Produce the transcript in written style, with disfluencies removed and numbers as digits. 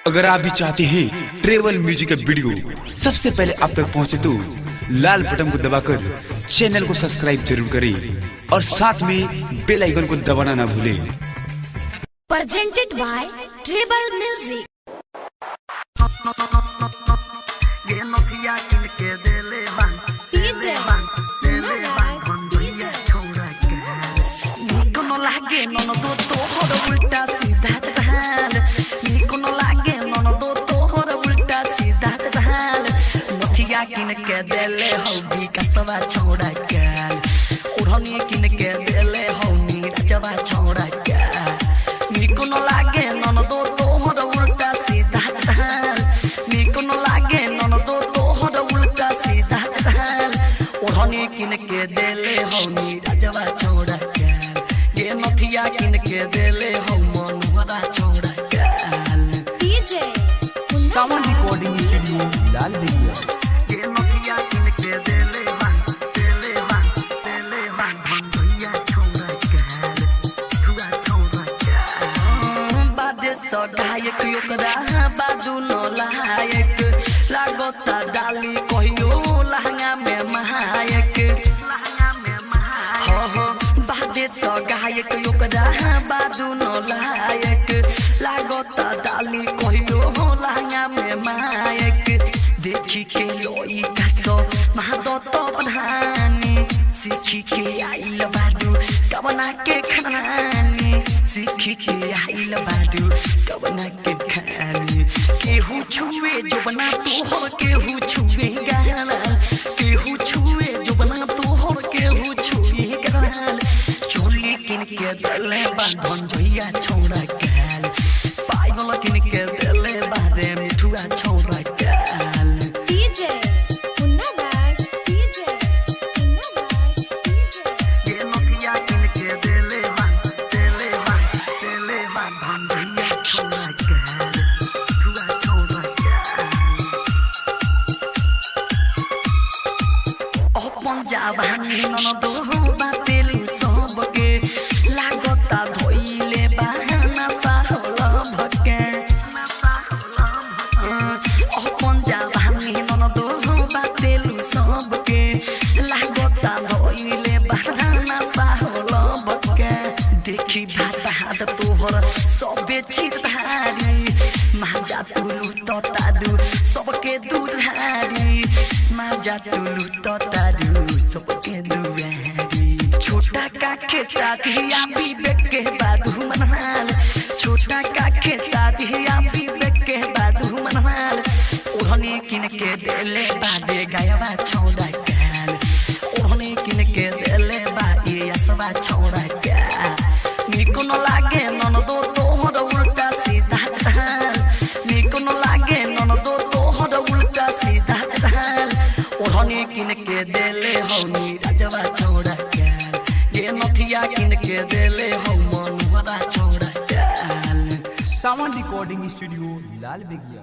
अगर आप भी चाहते हैं ट्रेवल म्यूजिक का वीडियो सबसे पहले आप तक पहुंचे तो लाल बटन को दबाकर चैनल को सब्सक्राइब जरूर करें और साथ में बेल आइकन को दबाना ना भूलें। Presented by Tribal Music। लागे ननदो तोहर उल्टा सीधा चढ़ाल निको न लागे ननदो तोहर उल्टा सीधा चढ़ाल नथिया किन के देले हौदी कसवा छोड़ा काल उड़नी किन के देले हौनी राजवा छोड़ा काल निको न लागे ननदो तोहर उल्टा सीधा चढ़ाल निको न लागे ननदो तोहर उल्टा सीधा चढ़ाल उड़नी किन के देले हौनी राजवा छोड़ा नथिया किन के देले हो मनोहरा छोड़ा काल डीजे साउंड रिकॉर्डिंग स्टूडियो लाल बेगिया। ये नथिया किन के देले भंगैया छोड़ा काल छुआ छोड़ा काल बादे स गायक ओकरा बादू न लायक लागता डाली कहियो लहंगा में महायक गायक ओकरा बादू न लायक लागता डाली कहियो लहंगा में मायक देखी के लोई कासो महादत्त प्रधानी सीखी के आइल बादू कबना के खानी सीखी के आइल बादू कबना के खानी केहू छुए जोबना तोहर केहू छुए गाल केहू छुए जोबना तोहर केहू छुए गाल किन के देले बांधन जोइया छोड़ा काल पागल किन के देले बारे मिठुआ छोड़ा काल डीजे मुन्ना बैग डीजे मुन्ना बैग डीजे ये नथिया किन के देले बांधन जोइया छोड़ा काल मिठुआ छोड़ा काल अपन जावानी ननदो बातेलु सबके लागता धोइले बहाना साहल भके अपन जावानी ननदो बातेलु सबके लागता धोइले बहाना साहल भके देखी भाता हाथ तोहर सबे चीज धारी माजा तुलु ततादु सबके दूध धारी माजा तुलु ततादु सबके दुआरी छोटा काके साथी आप विवेक के बादू मनहाल छोटा काके साथी आप विवेक के बादू मनहाल ओढ़नी किन के देले बादे गायवा छोड़ा काल ओढ़नी किन के देले बादे यसवा छोड़ा काल निको न लागे ननदो तोहर उल्टा सीधा चढ़ाल निको न लागे ननदो तोहर उल्टा सीधा चढ़ाल ओढ़नी किन के देले हौनी राजवा छोड़ा काल ये नथिया किन के देले हो मनोहरा छोड़ा काल साउंड रिकॉर्डिंग स्टूडियो लाल बेगिया।